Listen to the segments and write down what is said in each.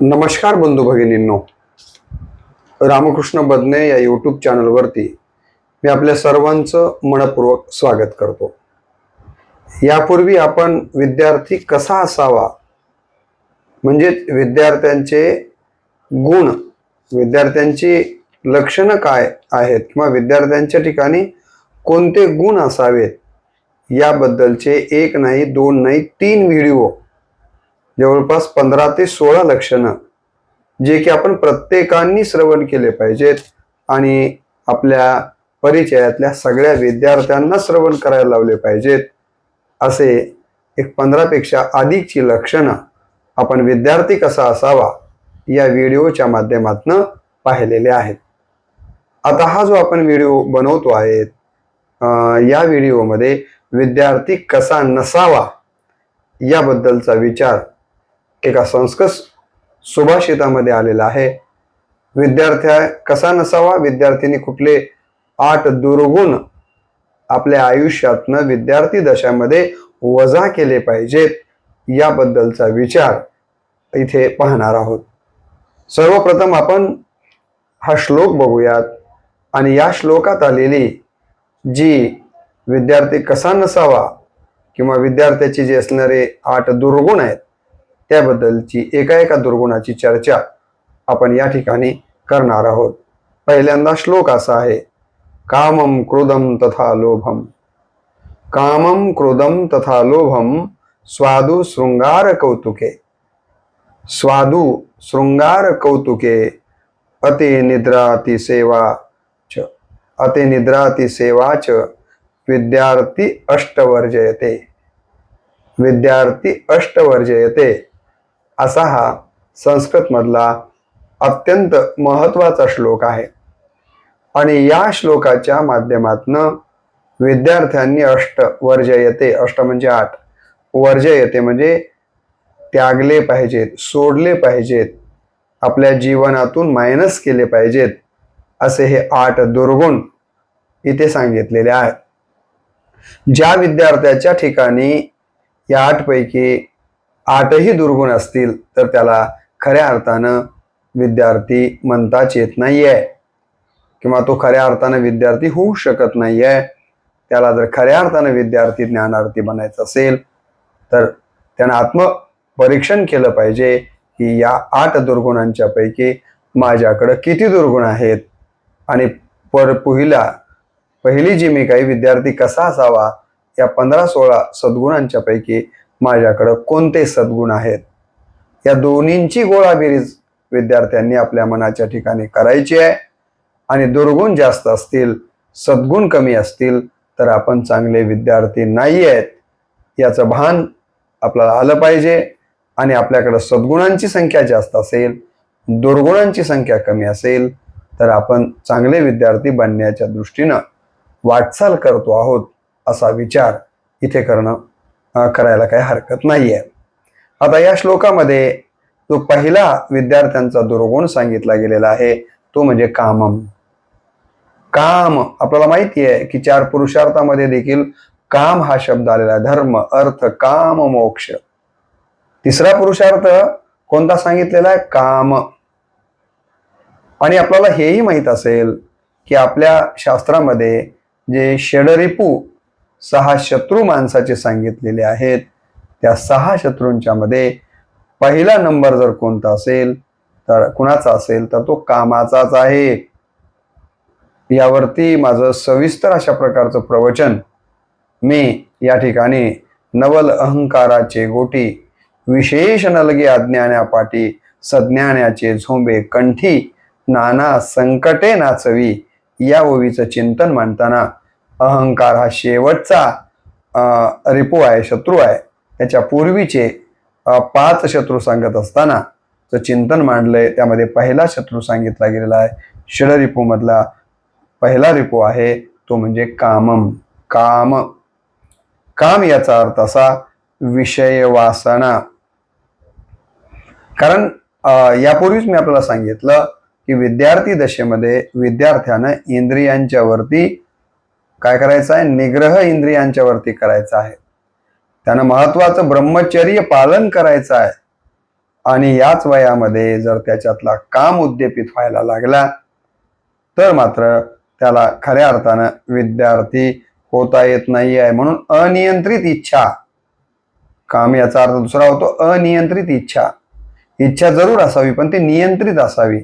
नमस्कार बंधू भगिनींनो, रामकृष्ण बदने या यूट्यूब चॅनलवरती मी आपल्या सर्वांचं मनपूर्वक स्वागत करतो. यापूर्वी आपण विद्यार्थी कसा असावा, म्हणजे विद्यार्थ्यांचे गुण, विद्यार्थ्यांची लक्षणं काय आहेत किंवा विद्यार्थ्यांच्या ठिकाणी कोणते गुण असावेत याबद्दलचे एक नाही, दोन नाही, 3 व्हिडिओ, जवळपास 15 ते 16 लक्षणं जे की आपण प्रत्येकाने श्रवण केले पाहिजेत आणि आपल्या परिचयातल्या सगळ्या विद्यार्थ्यांना श्रवण करायला लावले पाहिजेत. असे एक 15 पेक्षा अधिकची लक्षणं आपण विद्यार्थी कसा असावा या व्हिडिओच्या माध्यमातून पाहिलेले आहेत. आता हा जो आपण व्हिडिओ बनवतो आहे, या व्हिडिओमध्ये विद्यार्थी कसा नसावा याबद्दलचा विचार एका संस्कृत सुभाषितामध्ये आलेला आहे. विद्यार्थी कसा नसावा, विद्यार्थ्यांनी कुठले 8 दुर्गुण आपल्या आयुष्यातनं विद्यार्थी दशामध्ये वजा केले पाहिजेत याबद्दलचा विचार इथे पाहणार आहोत. सर्वप्रथम आपण हा श्लोक बघूयात आणि या श्लोकात आलेली जी विद्यार्थी कसा नसावा किंवा विद्यार्थ्याचे जे असणारे 8 दुर्गुण आहेत त्याबद्दलची एका दुर्गुणाची चर्चा आपण या ठिकाणी करणार आहोत. पहिल्यांदा श्लोक असा आहे, कामं क्रोधं तथा लोभम, कामं क्रोधं तथा लोभम स्वादु शृंगार कौतुके, स्वादु शृंगार कौतुके अति निद्राति सेवा च, अति निद्राति सेवा च विद्यार्थी अष्टवर्जयते, विद्यार्थी अष्टवर्जयते असा हा संस्कृत मधला अत्यंत महत्वाचा श्लोक आहे. आणि या श्लोकाच्या माध्यमातून विद्यार्थ्यांनी अष्ट वर्जयते, अष्ट म्हणजे 8, वर्जयते म्हणजे त्यागले पाहिजेत, सोडले पाहिजेत, आपल्या जीवनातून मायनस केले पाहिजेत, असे हे 8 दुर्गुण इथे सांगितलेले आहेत. ज्या विद्यार्थ्याच्या ठिकाणी या 8 पैकी 8ही दुर्गुण असतील तर त्याला खऱ्या अर्थानं विद्यार्थी म्हणताच येत नाहीये किंवा तो खऱ्या अर्थानं विद्यार्थी होऊ शकत नाहीये. त्याला जर खऱ्या अर्थानं विद्यार्थी ज्ञानार्थी बनायचं असेल तर त्यानं आत्मपरीक्षण केलं पाहिजे की या 8 दुर्गुणांच्या पैकी माझ्याकडं किती दुर्गुण आहेत आणि पहिली जी मी काही विद्यार्थी कसा असावा या 15-16 सद्गुणांच्या पैकी माझ्याकडं कोणते सद्गुण आहेत. या दोन्हींची गोळाबेरीज विद्यार्थ्यांनी आपल्या मनाच्या ठिकाणी करायची आहे. आणि दुर्गुण जास्त असतील, सद्गुण कमी असतील तर आपण चांगले विद्यार्थी नाही आहेत याचं भान आपल्याला आलं पाहिजे. आणि आपल्याकडं सद्गुणांची संख्या जास्त असेल, दुर्गुणांची संख्या कमी असेल तर आपण चांगले विद्यार्थी बनण्याच्या दृष्टीनं वाटचाल करतो आहोत असा विचार इथे करायला काही हरकत नाहीये. आता या श्लोकामध्ये जो पहिला विद्यार्थ्यांचा दुर्गुण सांगितला गेलेला आहे तो म्हणजे कामम. काम आपल्याला माहिती आहे की 4 पुरुषार्थामध्ये देखील काम हा शब्द आलेला आहे. धर्म, अर्थ, काम, मोक्ष. तिसरा पुरुषार्थ कोणता सांगितलेला आहे? काम. आणि आपल्याला हेही माहित असेल की आपल्या शास्त्रामध्ये जे षडरिपू 6 शत्रू माणसाचे सांगितलेले आहेत, त्या 6 शत्रूंच्या मध्ये पहिला नंबर जर कोणता असेल तर कुणाचा असेल तर तो कामाचाच आहे. यावरती माझं सविस्तर अशा प्रकारचं प्रवचन मी या ठिकाणी नवल अहंकाराचे गोटी, विशेष नलगे अज्ञान्या पाटी, सज्ञानाचे झोंबे कंठी, नाना संकटे नाचवी या ओवीचं चिंतन मांडताना अहंकार हा शेवटचा रिपू आहे, शत्रू आहे. त्याच्या पूर्वीचे 5 शत्रू सांगत असताना जो चिंतन मांडलंय त्यामध्ये पहिला शत्रू सांगितला गेलेला आहे. षडरिपू मधला पहिला रिपू आहे तो म्हणजे कामम. काम, काम याचा अर्थ असा विषय वासना. कारण यापूर्वीच मी आपल्याला सांगितलं की विद्यार्थी दशेमध्ये विद्यार्थ्यानं इंद्रियांच्या वरती काय करायचं आहे? निग्रह इंद्रियांच्या वरती करायचा आहे. त्यानं महत्वाचं ब्रह्मचर्य पालन करायचं आहे. आणि याच वयामध्ये जर त्याच्यातला काम उद्दीपित व्हायला लागला तर मात्र त्याला खऱ्या अर्थानं विद्यार्थी होता येत नाही आहे. म्हणून अनियंत्रित इच्छा, काम याचा अर्थ दुसरा होतो अनियंत्रित इच्छा. इच्छा जरूर असावी पण ती नियंत्रित असावी.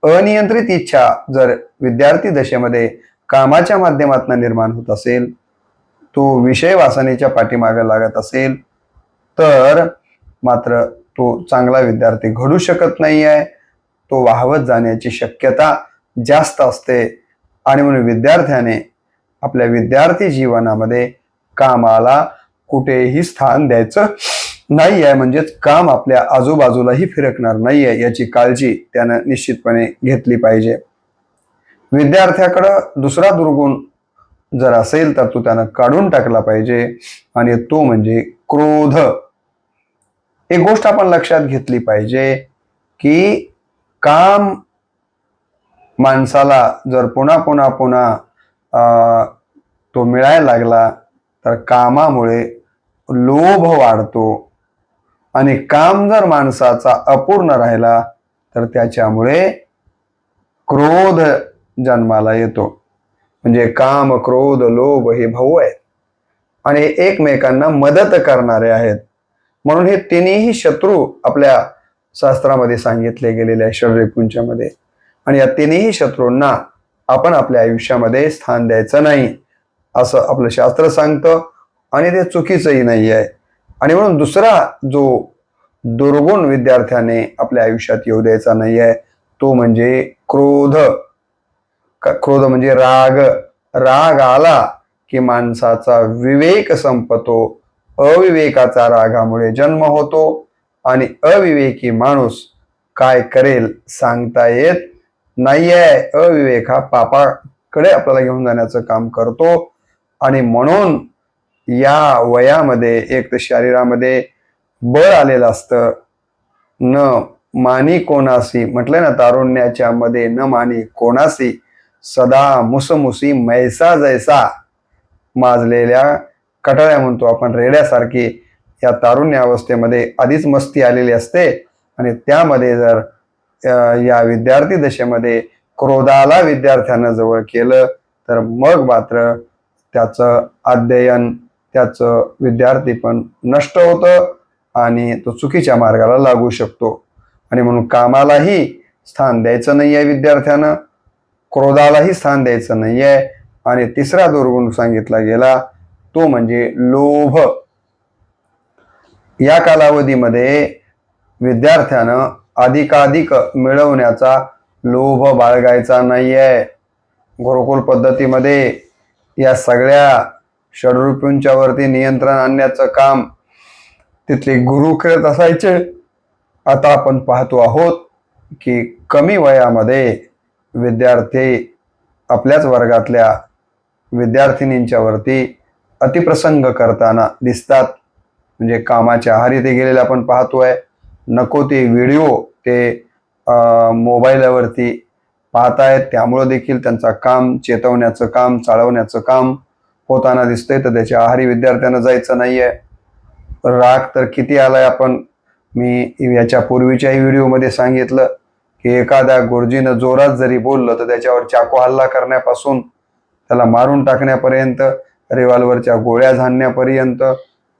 अनियंत्रित इच्छा जर विद्यार्थी दशेमध्ये कामाच्या माध्यमातून निर्माण होत असेल, तो विषय वासनेच्या पाठीमागे लागत असेल तर मात्र तो चांगला विद्यार्थी घडू शकत नाही आहे. तो वाहवत जाण्याची शक्यता जास्त असते. आणि म्हणून विद्यार्थ्याने आपल्या विद्यार्थी जीवनामध्ये कामाला कुठेही स्थान द्यायचं नाही आहे. म्हणजेच काम आपल्या आजूबाजूलाही फिरकणार नाही आहे याची काळजी त्यानं निश्चितपणे घेतली पाहिजे. विद्यार्थ्याकडं दुसरा दुर्गुण जर असेल तर तो त्यानं काढून टाकला पाहिजे आणि तो म्हणजे क्रोध. एक गोष्ट आपण लक्षात घेतली पाहिजे की काम माणसाला जर पुन्हा पुन्हा पुन्हा तो मिळायला लागला तर कामामुळे लोभ वाढतो आणि काम जर माणसाचा अपूर्ण राहिला तर त्याच्यामुळे क्रोध जन्माला येतो. म्हणजे काम, क्रोध, लोभ हे भाऊ आहेत आणि एकमेकांना मदत करणारे आहेत. म्हणून हे तिन्ही शत्रू आपल्या शास्त्रामध्ये सांगितले गेलेले आहे षड्रिपुंच्यामध्ये. आणि या तिन्ही शत्रूंना आपण आपल्या आयुष्यामध्ये स्थान द्यायचं नाही असं आपलं शास्त्र सांगतं आणि ते चुकीचंही नाही आहे. आणि म्हणून दुसरा जो दुर्गुण विद्यार्थ्याने आपल्या आयुष्यात येऊ द्यायचा नाही आहे तो म्हणजे क्रोध. क्रोध म्हणजे राग. राग आला की माणसाचा विवेक संपतो. अविवेकाचा रागामुळे जन्म होतो आणि अविवेकी माणूस काय करेल सांगता येत नाहीये. अविवेक हा पापाकडे आपल्याला घेऊन जाण्याचं काम करतो. आणि म्हणून या वयामध्ये एक तर शरीरामध्ये बळ आलेलं असतं. न मानी कोणासी म्हटलंय ना, तारुण्याच्या मध्ये न मानी कोणासी, सदा मुसमुसी मैसा जैसा. माजलेल्या कटाळ्या म्हणतो आपण, रेड्यासारखी या तारुण्य अवस्थेमध्ये आधीच मस्ती आलेली असते आणि त्यामध्ये जर या विद्यार्थी दशेमध्ये क्रोधाला विद्यार्थ्यानं जवळ केलं तर मग मात्र त्याचं अध्ययन, त्याचं विद्यार्थी पण नष्ट होतं आणि तो चुकीच्या मार्गाला लागू शकतो. आणि म्हणून कामालाही स्थान द्यायचं नाही आहे विद्यार्थ्यानं, क्रोधालाही स्थान द्यायचं नाही आहे. आणि तिसरा दुर्गुण सांगितला गेला तो म्हणजे लोभ. या कालावधीमध्ये विद्यार्थ्यानं अधिकाधिक मिळवण्याचा लोभ बाळगायचा नाहीये. गुरुकुल पद्धतीमध्ये या सगळ्या षड्रिपुंच्या वरती नियंत्रण आणण्याचं काम तिथले गुरु करत असायचे. आता आपण पाहतो आहोत की कमी वयामध्ये विद्यार्थी आपल्याच वर्गातल्या विद्यार्थिनींच्या वरती अतिप्रसंग करताना दिसतात. म्हणजे कामाच्या आहारी ते गेलेले आपण पाहतोय. नको ते व्हिडिओ ते मोबाईलवरती पाहतायत. त्यामुळं देखील त्यांचा काम चेतवण्याचं काम, चाळवण्याचं काम होताना दिसतंय. तर त्याच्या आहारी विद्यार्थ्यांना जायचं नाहीये. राग तर किती आलाय. मी याच्या पूर्वीच्याही व्हिडिओमध्ये सांगितलं की एखाद्या गुरुजीनं जोरात जरी बोललं तर त्याच्यावर चाकू हल्ला करण्यापासून त्याला मारून टाकण्यापर्यंत, रिव्हॉल्वरच्या गोळ्या झाडण्यापर्यंत,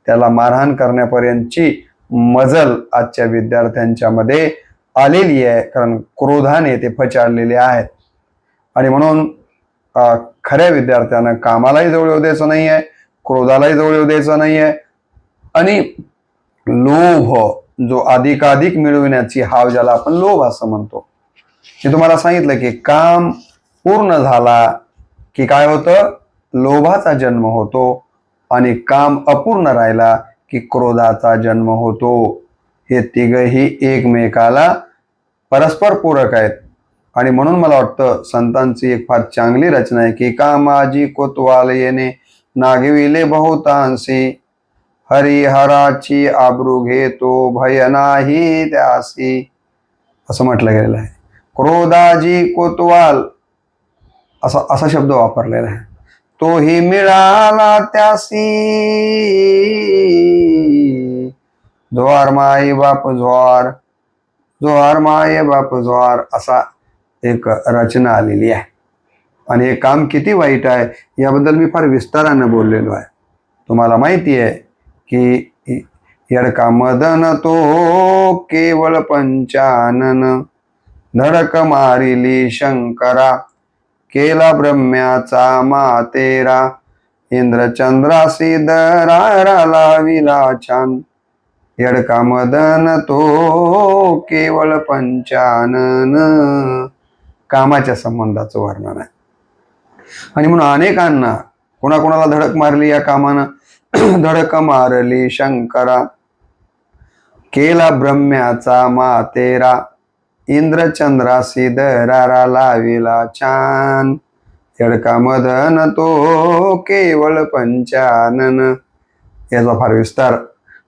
त्याला मारहाण करण्यापर्यंतची मजल आजच्या विद्यार्थ्यांच्या मध्ये आलेली आहे. कारण क्रोधाने ते फचाळलेले आहेत. आणि म्हणून खऱ्या विद्यार्थ्यांना कामालाही जवळ येऊ द्यायचं नाही आहे, क्रोधालाही जवळ येऊ द्यायचं नाही आहे. आणि लोभ, जो अधिकाधिक मिळविण्याची हाव ज्याला आपण लोभ असं म्हणतो, मी तुम्हाला सांगितलं की काम पूर्ण झाला की काय होतं, लोभाचा जन्म होतो आणि काम अपूर्ण राहिला की क्रोधाचा जन्म होतो. हे तिघही एकमेकाला परस्पर पूरक आहेत. आणि म्हणून मला वाटतं संतांची एक फार चांगली रचना आहे की कामाजी कोतवाल येणे नागविले बहुतांशी, हरिहराची आबरू घेतो भय नाही त्यासी, असं म्हटलं गेलेलं आहे. क्रोधाजी कोतवाल असा शब्द वापरलेला आहे. तोही मिळाला त्यासी, ज्वार माई बाप ज्वार जोहार माये बाप जोहार असा एक रचना आलेली आहे. आणि हे काम किती वाईट आहे याबद्दल मी फार विस्तारानं बोललेलो आहे. तुम्हाला माहिती आहे की यडका मदन तो केवळ पंचानन, धडक मारिली शंकरा, केला ब्रह्म्याचा मातेरा, इंद्रचंद्रासी दरारा लाविला छान. यडका मदन तो केवळ पंचानन. कामाच्या संबंधाचं वर्णन आहे. आणि म्हणून अनेकांना कोणाकोणाला धडक मारली या कामानं? धडक मारली शंकरा, केला ब्रह्म्याचा मातेरा, इंद्रचंद्रासी दरारा लाविला छान. यडका मदन तो केवळ पंचानन. याचा फार विस्तार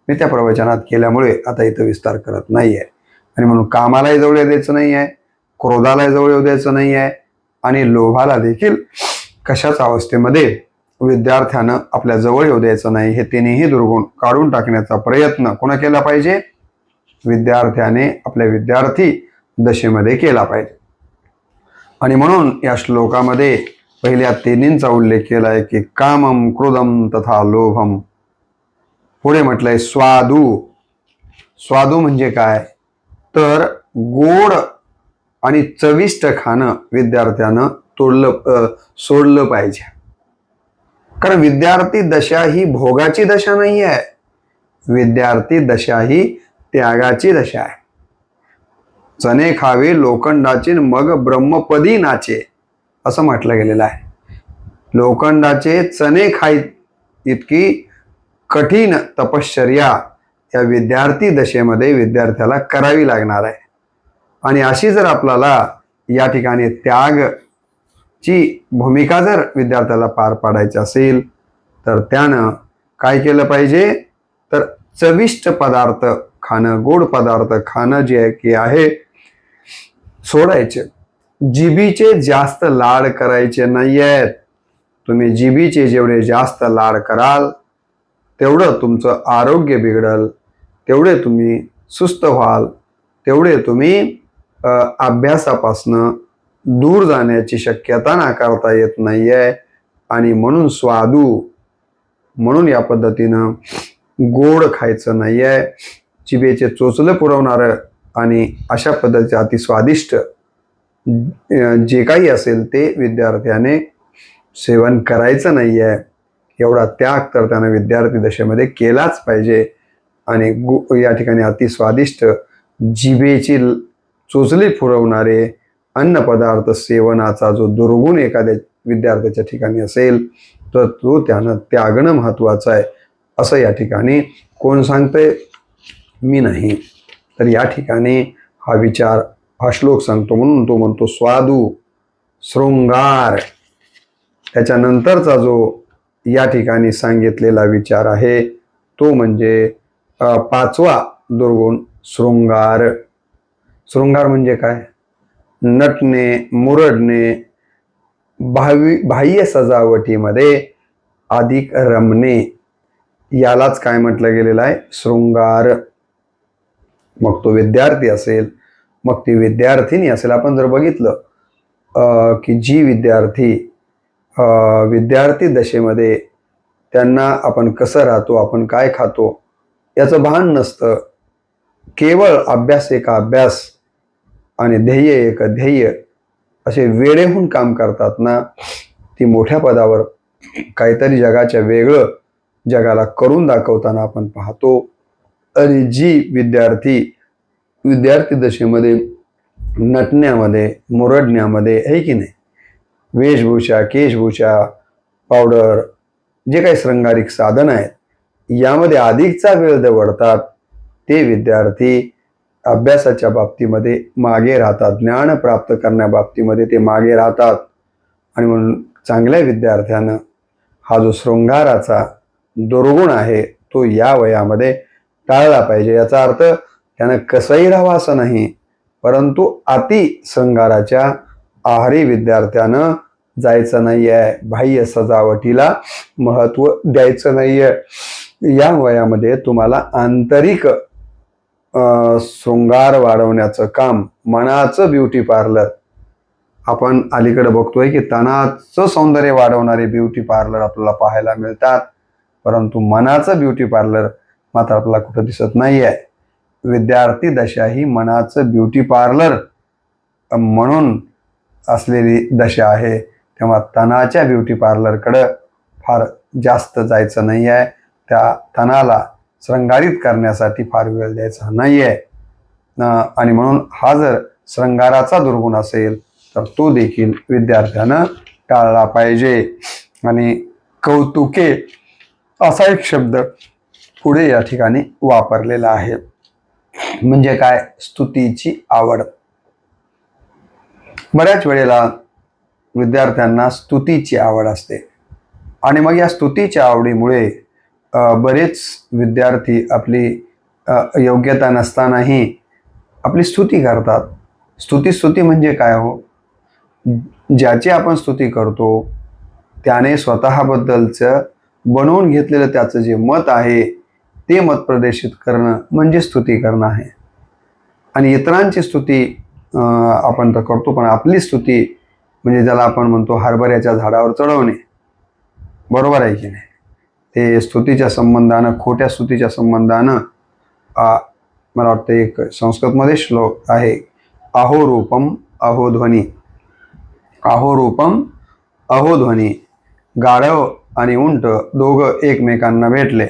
मी त्या प्रवचनात केल्यामुळे आता इथं विस्तार करत नाहीये. आणि म्हणून कामालाही जवळ येऊ द्यायचं नाही आहे, क्रोधालाही जवळ येऊ द्यायचं नाही आहे, आणि लोभाला देखील कशाच अवस्थेमध्ये विद्यार्थ्यानं आपल्या जवळ येऊ द्यायचं नाही. हे तिन्ही दुर्गुण काढून टाकण्याचा प्रयत्न कोणा केला पाहिजे? विद्यार्थ्याने आपल्या विद्यार्थी दशेमध्ये केला पाहिजे. आणि म्हणून या श्लोकामध्ये पहिल्या तिन्हींचा उल्लेख केलाय की कामम क्रोधम तथा लोभम. पुढे म्हटलंय स्वादू. स्वादू म्हणजे काय? तर गोड आणि चविष्ट खाणं विद्यार्थ्यानं सोडलं पाहिजे. कारण विद्यार्थी दशा ही भोगाची दशा नाही आहे. विद्यार्थी दशा ही त्यागाची दशा आहे. चणे खावे लोखंडाचे मग ब्रह्मपदी नाचे असं म्हटलं गेलेलं आहे. लोखंडाचे चणे खाय इतकी कठीण तपश्चर्या या विद्यार्थी दशेमध्ये विद्यार्थ्याला करावी लागणार आहे. आणि अशी जर आपल्याला या ठिकाणी त्यागची भूमिका जर विद्यार्थ्याला पार पाडायची असेल तर त्यानं काय केलं पाहिजे? तर चविष्ट पदार्थ खाणं, गोड पदार्थ खाणं जे आहे सोडायचे. जिभीचे जास्त लाड करायचे नाही आहेत. तुम्ही जिभीचे जेवढे जास्त लाड कराल तेवढं तुमचं आरोग्य बिघडल, तेवढे तुम्ही सुस्त व्हाल, तेवढे तुम्ही अभ्यासापासनं दूर जाण्याची शक्यता नाकारता येत नाहीये. आणि म्हणून स्वादू, म्हणून या पद्धतीनं गोड खायचं नाहीये. जिभेचे चोचलं पुरवणारं आणि अशा पद्धतीचे अतिस्वादिष्ट जे काही असेल ते विद्यार्थ्याने सेवन करायचं नाहीये. एवढा त्याग तर त्यानं विद्यार्थी दशेमध्ये केलाच पाहिजे. आणि या ठिकाणी अतिस्वादिष्ट जिभेची चोचली पुरवणारे अन्नपदार्थ सेवनाचा जो दुर्गुण एखाद्या विद्यार्थ्याच्या ठिकाणी असेल तर तो त्यानं त्यागणं महत्वाचं आहे. असं या ठिकाणी कोण सांगतंय? मी नाही. तर या ठिकाणी हा विचार, हा श्लोक सांगतो. म्हणून तो म्हणतो स्वादू, शृंगार. त्याच्यानंतरचा जो या ठिकाणी सांगितलेला विचार आहे तो म्हणजे पाचवा दुर्गुण शृंगार. शृंगार म्हणजे काय? नटणे, मुरडणे, बाह्य सजावटीमध्ये अधिक रमणे, यालाच काय म्हटलं गेलेलं आहे? शृंगार. मग तो विद्यार्थी असेल, मग ती विद्यार्थिनी असेल. आपण जर बघितलं की जी विद्यार्थी दशेमध्ये त्यांना आपण कसं राहतो, आपण काय खातो याचं भान नसतं. केवळ अभ्यास एक अभ्यास आणि ध्येय एक ध्येय असे वेळेहून काम करतात ना, ती मोठ्या पदावर काहीतरी जगाच्या वेगळं जगाला करून दाखवताना आपण पाहतो. आणि जी विद्यार्थी दशेमध्ये नटण्यामध्ये, मुरडण्यामध्ये आहे की नाही, वेशभूषा, केशभूषा, पावडर, जे काही श्रंगारिक साधन आहेत यामध्ये अधिकचा वेळ दवडतात ते विद्यार्थी अभ्यासाच्या बाबतीमध्ये मागे राहतात. ज्ञान प्राप्त करण्याबाबतीमध्ये ते मागे राहतात. आणि म्हणून चांगल्या विद्यार्थ्यानं हा जो शृंगाराचा दुर्गुण आहे तो या वयामध्ये टाळला पाहिजे. याचा अर्थ त्यानं कसंही राहावं असं नाही, परंतु अति शृंगाराच्या आहारी विद्यार्थ्यानं जायचं नाही आहे. बाह्य सजावटीला महत्त्व द्यायचं नाही आहे. या वयामध्ये तुम्हाला आंतरिक शृंगार वाढवण्याचं काम, मनाचं ब्युटी पार्लर आपण अलीकडे बघतोय की तनाचं सौंदर्य वाढवणारे ब्युटी पार्लर आपल्याला पाहायला मिळतात, परंतु मनाचं ब्युटी पार्लर मात्र आपल्याला कुठं दिसत नाही आहे. विद्यार्थी दशा ही मनाचं ब्युटी पार्लर म्हणून असलेली दशा आहे, तेव्हा तनाच्या ब्युटी पार्लरकडं फार जास्त जायचं नाही आहे. त्या तनाला श्रंगारित करण्यासाठी फार वेळ द्यायचा नाही आहे. आणि म्हणून हा जर श्रंगाराचा दुर्गुण असेल तर तो देखील विद्यार्थ्यानं टाळला पाहिजे. आणि कौतुके असा एक शब्द पुढे या ठिकाणी वापरलेला आहे. म्हणजे काय? स्तुतीची आवड. बऱ्याच वेळेला विद्यार्थ्यांना स्तुतीची आवड असते आणि मग या स्तुतीच्या आवडीमुळे बरेच विद्यार्थी आपली योग्यता नसतानाही आपली स्तुती करतात. स्तुती म्हणजे काय हो? ज्याची आपण स्तुती करतो त्याने स्वतःबद्दलचं बनवून घेतलेलं त्याचं जे मत आहे ते मत प्रदर्शित करणं म्हणजे स्तुती करणं आहे. आणि इतरांची स्तुती आपण तर करतो, पण आपली स्तुती म्हणजे ज्याला आपण म्हणतो हरभऱ्याच्या झाडावर चढवणे, बरोबर आहे की नाही? ते स्तुतीच्या संबंधानं, खोट्या स्तुतीच्या संबंधानं मला वाटतं एक संस्कृतमध्ये श्लोक आहे, अहो रूपम अहो ध्वनी, अहो रूपम अहो ध्वनी. गाढव आणि उंट दोघं एकमेकांना भेटले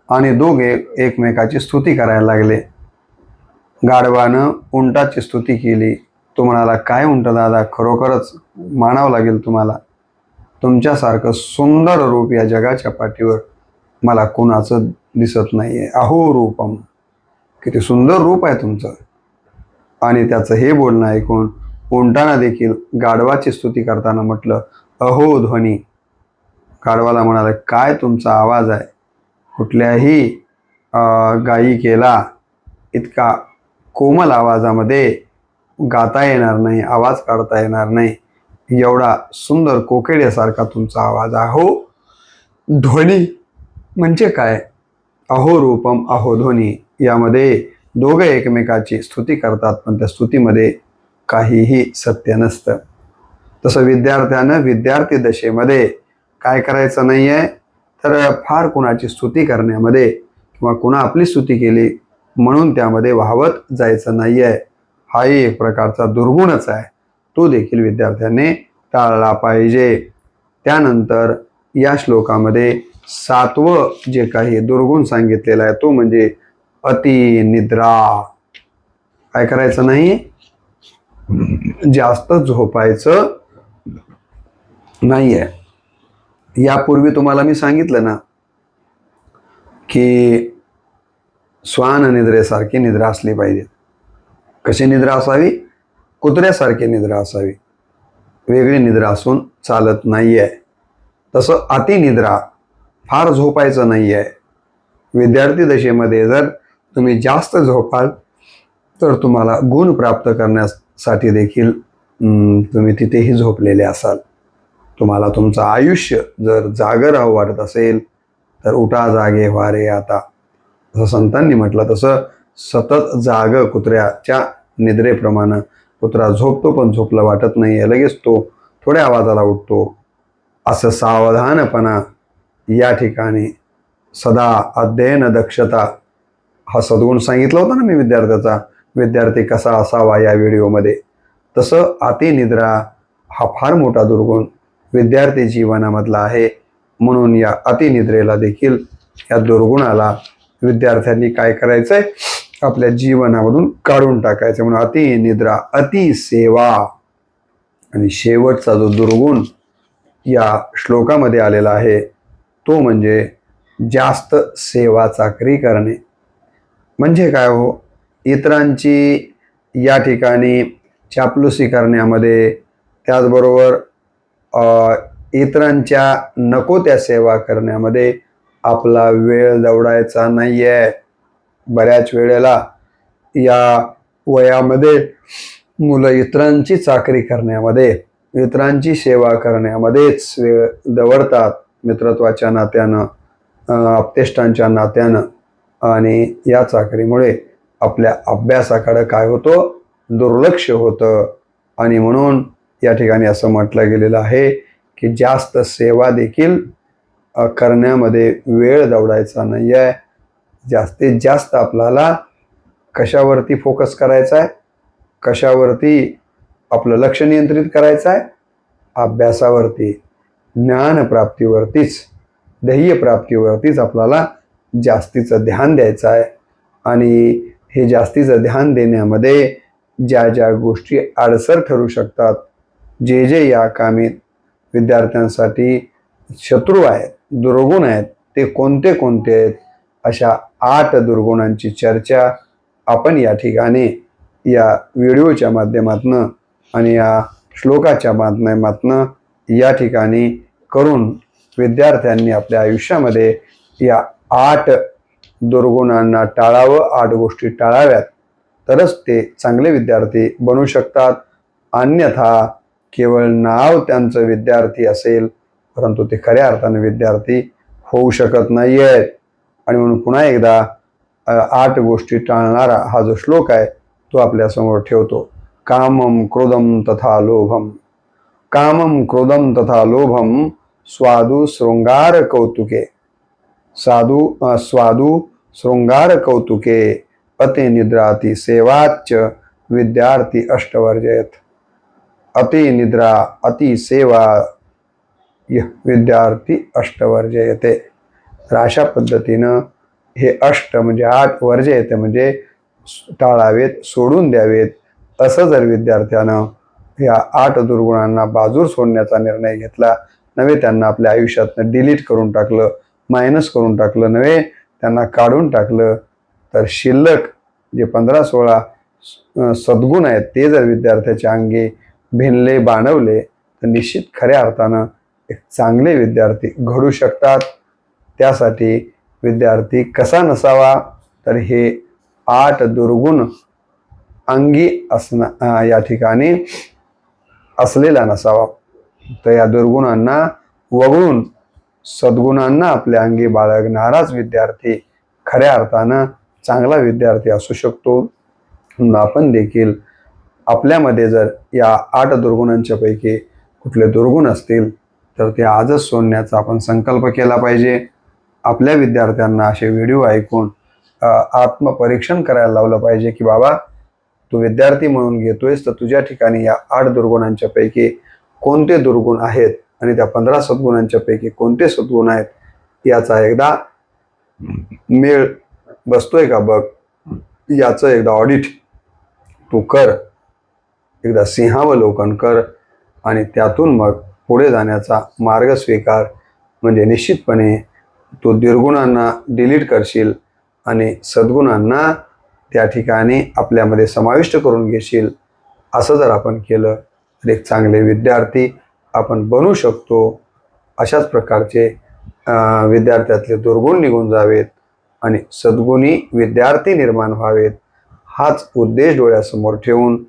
आणि दोघे एकमेकाची स्तुती करायला लागले. गाढवानं उंटाची स्तुती केली. तो म्हणाला, काय उंट दादा, खरोखरच मानावं लागेल तुम्हाला, तुमच्यासारखं सुंदर रूप या जगाच्या पाठीवर मला कोणाचं दिसत नाहीये. अहो रूपम, किती सुंदर रूप आहे तुमचं. आणि त्याचं हे बोलणं ऐकून उंटानं देखील गाढवाची स्तुती करताना म्हटलं, अहो ध्वनी. गाढवाला म्हणाले, काय तुमचा आवाज आहे, कुठल्याही गायिकेला इतका कोमल आवाजामध्ये गाता येणार नाही, आवाज काढता येणार नाही, एवढा सुंदर कोकिळेसारखा तुमचा आवाज. अहो ध्वनी म्हणजे काय? अहो रूपम अहो ध्वनी, यामध्ये दोघे एकमेकाची स्तुती करतात, पण त्या स्तुतीमध्ये काहीही सत्य नसतं. तसं विद्यार्थ्यानं विद्यार्थी दशेमध्ये काय करायचं नाही आहे, तर फार कुणाची स्तुती करण्यामध्ये किंवा कुणा आपली स्तुती केली म्हणून त्यामध्ये वाहवत जायचं नाही आहे. हाही एक प्रकारचा दुर्गुणच आहे, तो देखील विद्यार्थ्याने टाळला पाहिजे. त्यानंतर या श्लोकामध्ये 7वं जे काही दुर्गुण सांगितलेलं आहे तो म्हणजे अति निद्रा. काय करायचं नाही? जास्त झोपायचं नाही आहे. यापूर्वी तुम्हाला मी सांगितलं ना की श्वान निद्रेसारखी निद्रा असली पाहिजे. कशी निद्रा असावी? कुत्र्यासारखी निद्रा असावी, वेगळी निद्रा असून चालत नाही आहे. तसं अतिनिद्रा, फार झोपायचं नाही आहे. विद्यार्थी दशेमध्ये जर तुम्ही जास्त झोपाल तर तुम्हाला गुण प्राप्त करण्यासाठी देखील तुम्ही तिथेही झोपलेले असाल. तुम्हाला तुमचं आयुष्य जर जागं राहू वाटत असेल तर उठा जागे व्हा रे आता, असं संतांनी म्हटलं. तसं सतत जाग कुत्र्याच्या निद्रेप्रमाणे कुत्रा झोपतो पण झोपला वाटत नाही आहे, लगेच तो थोड्या आवाजाला उठतो. असं सावधानपणा या ठिकाणी सदा अध्ययन दक्षता हा सद्गुण सांगितला होता ना मी विद्यार्थ्याचा, विद्यार्थी कसा असावा या व्हिडिओमध्ये. तसं अतिनिद्रा हा फार मोठा दुर्गुण विद्यार्थी जीवनामधला आहे. म्हणून या अतिनिद्रेला देखील, या दुर्गुणाला विद्यार्थ्यांनी काय करायचंय? आपल्या जीवनामधून काढून टाकायचं. म्हणून अतिनिद्रा, अतिसेवा. आणि शेवटचा जो दुर्गुण या श्लोकामध्ये आलेला आहे तो म्हणजे जास्त सेवा चाकरी करणे. म्हणजे काय हो? इतरांची या ठिकाणी चापलुसी करण्यामध्ये, त्याचबरोबर इतरांच्या नको त्या सेवा करण्यामध्ये आपला वेळ दवडायचा नाही आहे. बऱ्याच वेळेला या वयामध्ये मुलं इतरांची चाकरी करण्यामध्ये, इतरांची सेवा करण्यामध्येच वेळ दवडतात, मित्रत्वाच्या नात्यानं, आप्तेष्टांच्या नात्यानं. आणि या चाकरीमुळे आपल्या अभ्यासाकडे काय होतं, दुर्लक्ष होतं. आणि म्हणून या ठिकाणी असं म्हटलं गेलेलं आहे की जास्त सेवा देखील करण्यामध्ये वेळ दवडायचा नाही आहे. जास्तीत जास्त आपल्याला कशावरती फोकस करायचा आहे, कशावरती आपलं लक्ष नियंत्रित करायचं आहे, अभ्यासावरती, ज्ञानप्राप्तीवरतीच, ध्येयप्राप्तीवरतीच आपल्याला जास्तीचं ध्यान द्यायचं आहे. आणि हे जास्तीचं ध्यान देण्यामध्ये ज्या ज्या गोष्टी अडसर ठरू शकतात, जे जे या कामी विद्यार्थ्यांसाठी शत्रू आहेत, दुर्गुण आहेत, ते कोणते कोणते आहेत, अशा 8 दुर्गुणांची चर्चा आपण या ठिकाणी या व्हिडिओच्या माध्यमातून आणि या श्लोकाच्या माध्यमातून या ठिकाणी करून विद्यार्थ्यांनी आपल्या आयुष्यामध्ये या 8 दुर्गुणांना टाळावं, 8 गोष्टी टाळाव्यात, तरच ते चांगले विद्यार्थी बनू शकतात. अन्यथा केवळ नाव त्यांचं विद्यार्थी असेल, परंतु ते खऱ्या अर्थाने विद्यार्थी होऊ शकत नाही आहेत. आणि म्हणून पुन्हा एकदा 8 गोष्टी टाळणारा हा जो श्लोक आहे तो आपल्यासमोर ठेवतो. कामम क्रोधम तथा लोभम, कामम क्रोधम तथा लोभम स्वादु शृंगार कौतुके, स्वादु शृंगार कौतुके अति निद्राति सेवाच विद्यार्थी अष्टवर्जयत. अति निद्रा अति सेवा विद्यार्थी अष्टवर्जयते. तर अशा पद्धतीनं हे 8 म्हणजे 8 वर्जयते म्हणजे टाळावेत, सोडून द्यावेत. असं जर विद्यार्थ्यानं या 8 दुर्गुणांना बाजूर सोडण्याचा निर्णय घेतला, नव्हे त्यांना आपल्या आयुष्यातनं डिलीट करून टाकलं, मायनस करून टाकलं, नव्हे त्यांना काढून टाकलं, तर शिल्लक जे 15-16 सद्गुण आहेत ते जर विद्यार्थ्याच्या अंगी भिनले, बाणवले, तर निश्चित खऱ्या अर्थानं एक चांगले विद्यार्थी घडू शकतात. त्यासाठी विद्यार्थी कसा नसावा, तर हे 8 दुर्गुण अंगी असणं या ठिकाणी असलेला नसावा. तर या दुर्गुणांना वगळून सद्गुणांना आपल्या अंगी बाळगणाराच विद्यार्थी खऱ्या अर्थानं चांगला विद्यार्थी असू शकतो. आपण देखील आपल्यामध्ये जर या 8 दुर्गुणांच्या पैकी कुठले दुर्गुण असतील तर ते आजच सोडण्याचा आपण संकल्प केला पाहिजे. आपल्या विद्यार्थ्यांना असे व्हिडिओ ऐकून आत्मपरीक्षण करायला लावलं पाहिजे की बाबा तू विद्यार्थी म्हणून घेतोयस तर तुझ्या ठिकाणी या 8 दुर्गुणांच्या पैकी कोणते दुर्गुण आहेत आणि त्या 15 सद्गुणांच्या पैकी कोणते सद्गुण आहेत याचा एकदा मेळ बसतोय का बघ, याचं एकदा ऑडिट तू कर, एकदा सिंहावलोकन कर आणि त्यातून मग पुढे जाण्याचा मार्ग स्वीकार. म्हणजे निश्चितपणे तू दुर्गुणांना डिलीट करशील आणि सद्गुणांना त्या ठिकाणी आपल्यामध्ये समाविष्ट करून घेशील. असं जर आपण केलं तर एक चांगले विद्यार्थी आपण बनू शकतो. अशाच प्रकारचे विद्यार्थ्यातले दुर्गुण निघून जावेत आणि सद्गुणी विद्यार्थी निर्माण व्हावेत, हाच उद्देश डोळ्यासमोर ठेवून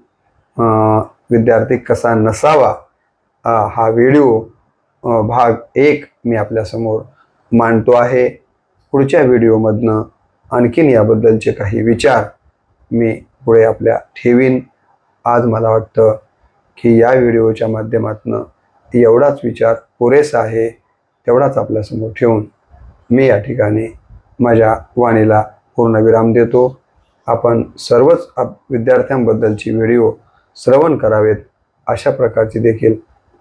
विद्यार्थी कसा नसावा हा व्हिडिओ भाग 1 मी आपल्यासमोर मांडतो आहे. पुढच्या व्हिडिओमधनं आणखीन याबद्दलचे काही विचार मी पुढे आपल्या ठेवीन. आज मला वाटतं की या व्हिडिओच्या माध्यमातून एवढाच विचार पुरेसा आहे. तेवढाच आपल्यासमोर ठेवून मी या ठिकाणी माझ्या वाणीला पूर्णविराम देतो. आपण सर्वच विद्यार्थ्यांबद्दलची व्हिडिओ श्रवण करावेत अशा प्रकारची देखील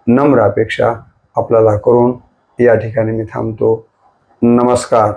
नम्र अपेक्षा आपल्याला करून या ठिकाणी मी थांबतो. नमस्कार.